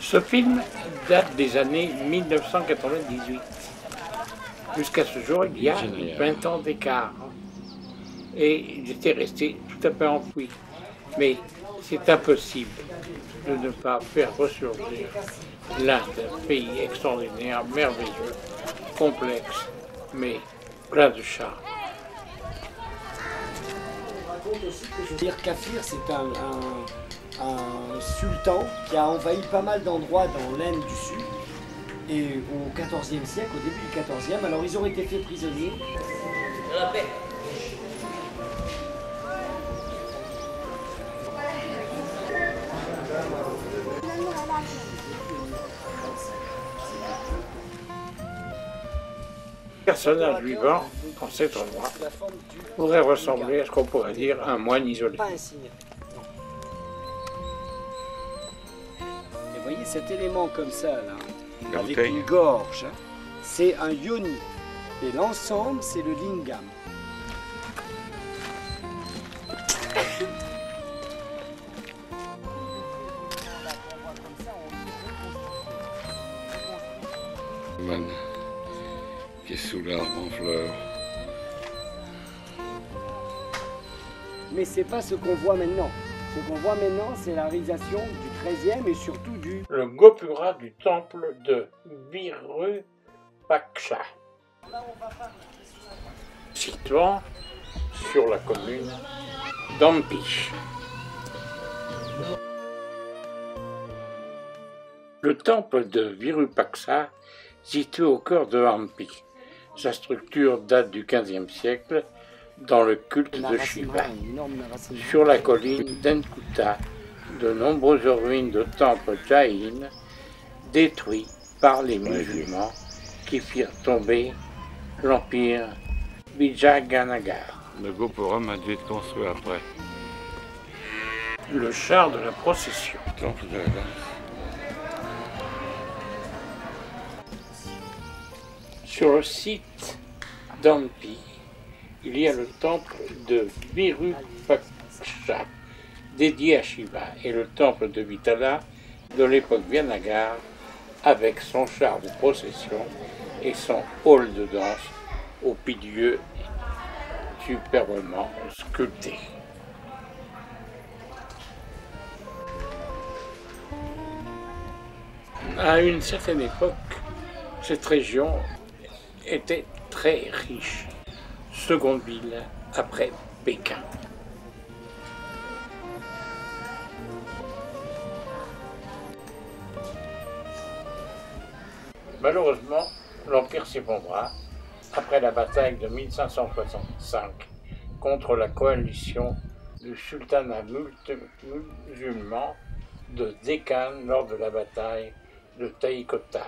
Ce film date des années 1998. Jusqu'à ce jour, il y a 20 ans d'écart. Et j'étais resté tout à fait enfoui. Mais c'est impossible de ne pas faire ressurgir l'Inde, pays extraordinaire, merveilleux, complexe, mais plein de charme. On raconte aussi que Kafir, c'est un sultan qui a envahi pas mal d'endroits dans l'Inde du Sud. Et au XIVe siècle, au début du XIVe, alors ils ont été faits prisonniers. De la paix. Le personnage vivant, en cet endroit, pourrait ressembler à ce qu'on pourrait dire un moine isolé. Pas un signe. Et voyez cet élément comme ça, là, avec une gorge, hein, c'est un yoni. Et l'ensemble, c'est le lingam. Man qui est sous l'arbre en fleurs. Mais c'est pas ce qu'on voit maintenant. Ce qu'on voit maintenant, c'est la réalisation du XIIIe et surtout du... Le gopura du temple de Virupaksha, situant sur la commune d'Hampi. Le temple de Virupaksha, situé au cœur de Hampi. Sa structure date du XVe siècle dans le culte de Shiva. Sur la colline d'Enkuta, de nombreuses ruines de temples jaïnes détruits par les musulmans qui firent tomber l'empire Vijayanagar. Le Gopuram a dû être construit après. Le char de la procession. Temple de la danse. Sur le site d'Hampi, il y a le temple de Virupaksha, dédié à Shiva, et le temple de Vitala de l'époque Vijayanagar, avec son char de procession et son hall de danse aux piliers superbement sculptés. À une certaine époque, cette région était très riche, seconde ville après Pékin. Malheureusement, l'Empire s'effondra après la bataille de 1565 contre la coalition du sultanat musulman de Deccan lors de la bataille de Taïkota.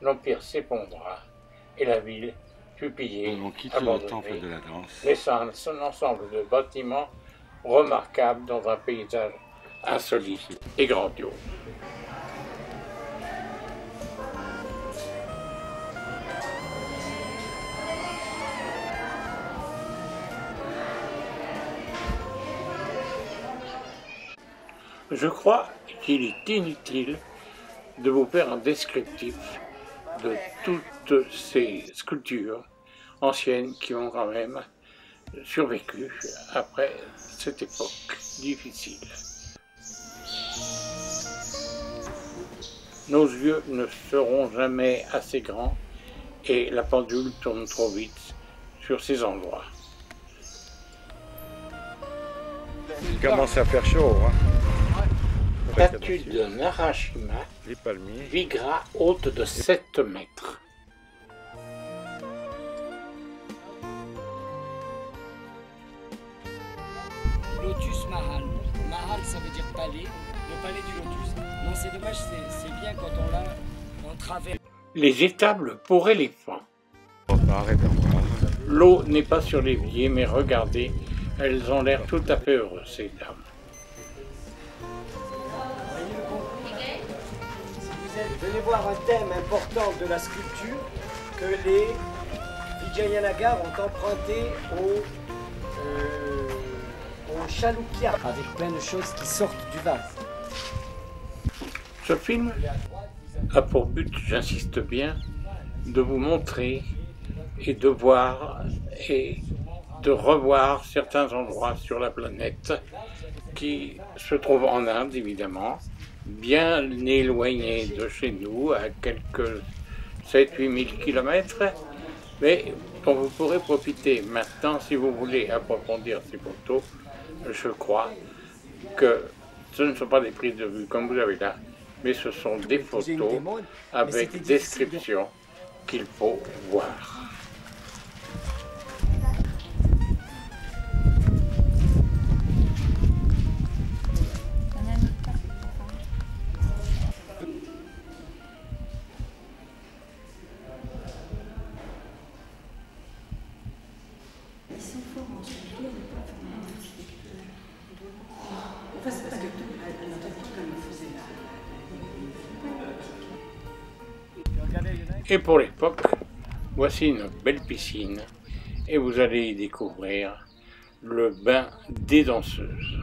L'Empire s'effondra et la ville fut pillée, abandonnée, laissant son ensemble de bâtiments remarquables dans un paysage insolite et grandiose. Je crois qu'il est inutile de vous faire un descriptif de toutes ces sculptures anciennes qui ont quand même survécu après cette époque difficile. Nos yeux ne seront jamais assez grands et la pendule tourne trop vite sur ces endroits. Il commence à faire chaud, hein. Statue de Narasimha, Vigra haute de 7 mètres. Lotus Mahal. Mahal, ça veut dire palais. Le palais du lotus. Non, c'est dommage, c'est bien quand on l'a en travers. Les étables pour éléphants. L'eau n'est pas sur l'évier, mais regardez, elles ont l'air tout à fait heureuses, ces dames. Venez voir un thème important de la sculpture que les Vijayanagar ont emprunté au Chalukya, avec plein de choses qui sortent du vase. Ce film a pour but, j'insiste bien, de vous montrer et de voir et de revoir certains endroits sur la planète qui se trouvent en Inde, évidemment, bien éloignés de chez nous, à quelques 7-8 000 km, mais dont vous pourrez profiter. Maintenant, si vous voulez approfondir ces photos, je crois que ce ne sont pas des prises de vue comme vous avez là, mais ce sont des photos avec description qu'il faut voir. Et pour l'époque, voici une belle piscine et vous allez y découvrir le bain des danseuses.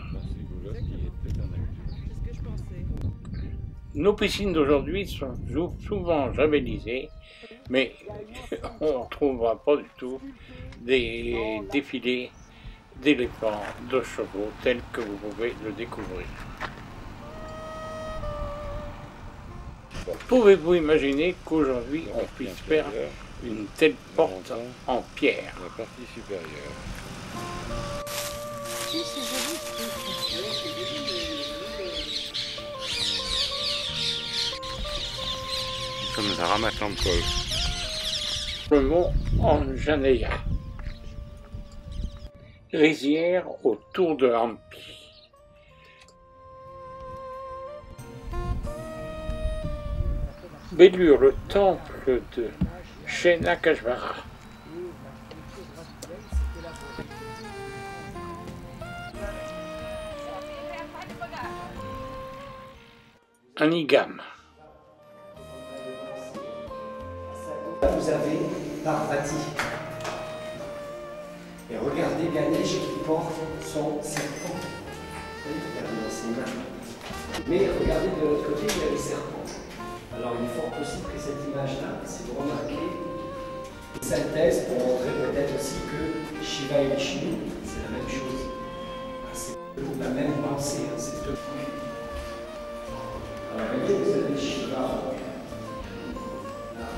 Nos piscines d'aujourd'hui sont souvent javellisées, mais on ne trouvera pas du tout des défilés d'éléphants, de chevaux tels que vous pouvez le découvrir. Pouvez-vous imaginer qu'aujourd'hui on puisse faire une telle porte en pierre? La partie supérieure. Comme un ramadan de col. Le mont Anjaneya, rizière autour de Hampi. Bellure, le temple de Shenakashvara. Anigam. Vous avez Parvati. Et regardez Ganesh qui porte son serpent. Regardez dans ses mains. Mais regardez de l'autre côté, il y a les serpents. Alors il est fort possible que cette image-là, c'est de remarquer une synthèse pour montrer peut-être aussi que Shiva et Vishnu, c'est la même chose. C'est la même pensée, c'est deux. Alors vous voyez, vous avez Shiva, là.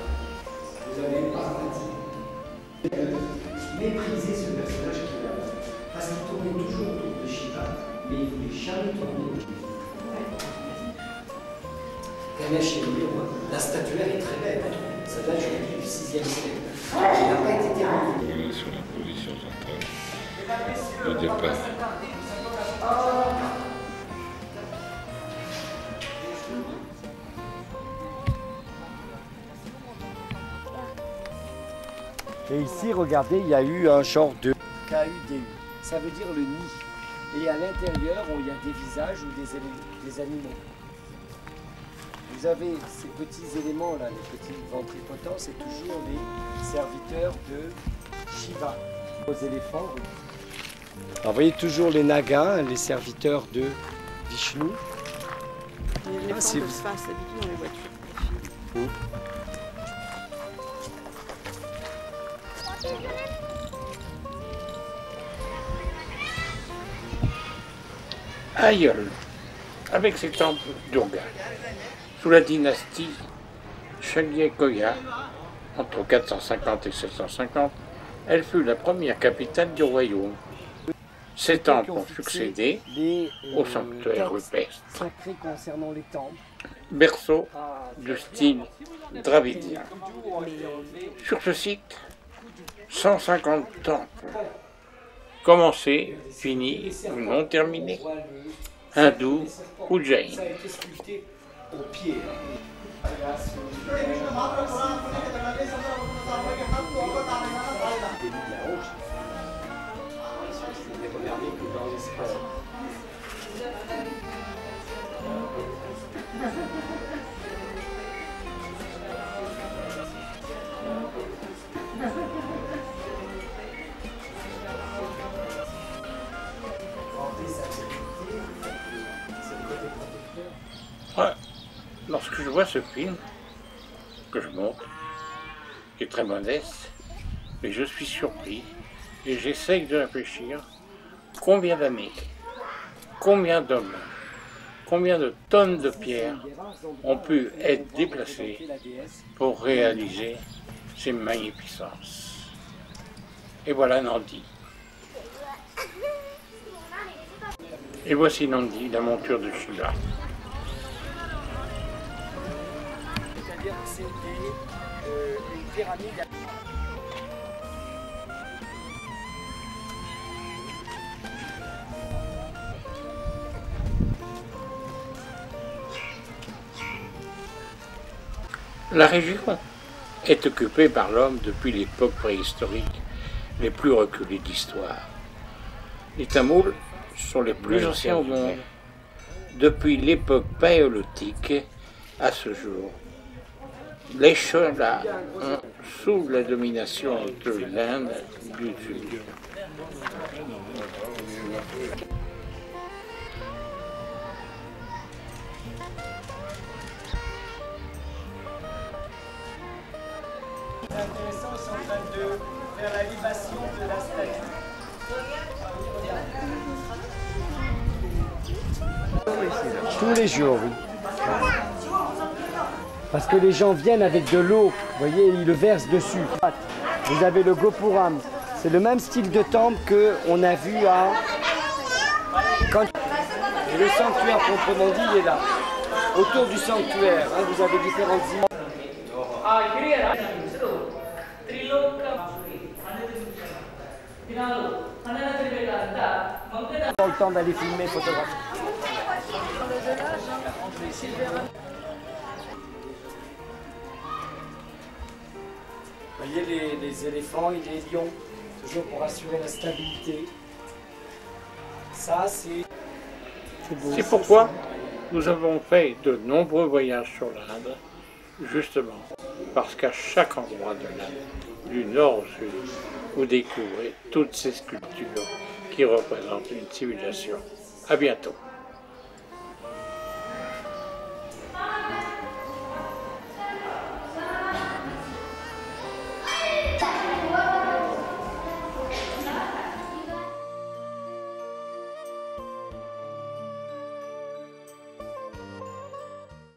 Vous avez Parvati. Mépriser ce personnage qui est là, parce qu'il tournait toujours autour de Shiva, mais il ne voulait jamais tourner autour de Shiva. Ganesh est libre, la statuaire est très belle, ça date du 6e siècle. Il n'a pas été terminé. Voilà sur la position centrale. Le départ. Et ici, regardez, il y a eu un genre de KUDU. Ça veut dire le nid. Et à l'intérieur, il y a des visages ou des animaux. Vous avez ces petits éléments là, les petits ventripotents, c'est toujours les serviteurs de Shiva. Aux éléphants. Alors vous voyez toujours les nagas, les serviteurs de Vishnu. Les éléphants peuvent se faire s'habituer dans les voitures. Aïeul, avec ses temples Durga. Sous la dynastie Chalyakoya, entre 450 et 750, elle fut la première capitale du royaume. Ces temples ont succédé au sanctuaire rupestre, sacrés concernant les temples. Berceau de style dravidien. Sur ce site, 150 temples, commencés, finis ou non terminés, hindous ou jains. Au pied. lorsque je vois ce film, que je montre, qui est très modeste, mais je suis surpris et j'essaye de réfléchir combien d'années, combien d'hommes, combien de tonnes de pierres ont pu être déplacées pour réaliser ces magnificences. Et voilà Nandi. Et voici Nandi, la monture de Shiva. C'est-à-dire que c'est une pyramide. La région est occupée par l'homme depuis l'époque préhistorique les plus reculées d'histoire. Les Tamouls sont les plus anciens au monde. Depuis l'époque paléolithique à ce jour, les Cholas ont sous la domination de l'Inde du Sud. C'est intéressant, ils sont en train de faire la libation de la statue. Tous les jours, oui. Parce que les gens viennent avec de l'eau, vous voyez, ils le versent dessus. Vous avez le Gopuram, c'est le même style de temple qu'on a vu à... Et le sanctuaire proprement dit, il est là. Autour du sanctuaire, hein, vous avez différentes images. Pas le temps d'aller filmer, photographier. Vous voyez les éléphants et les lions, toujours pour assurer la stabilité. Ça, c'est... C'est pourquoi nous avons fait de nombreux voyages sur l'Inde, justement parce qu'à chaque endroit de l'Inde, du nord au sud, vous découvrez toutes ces sculptures qui représentent une civilisation. À bientôt.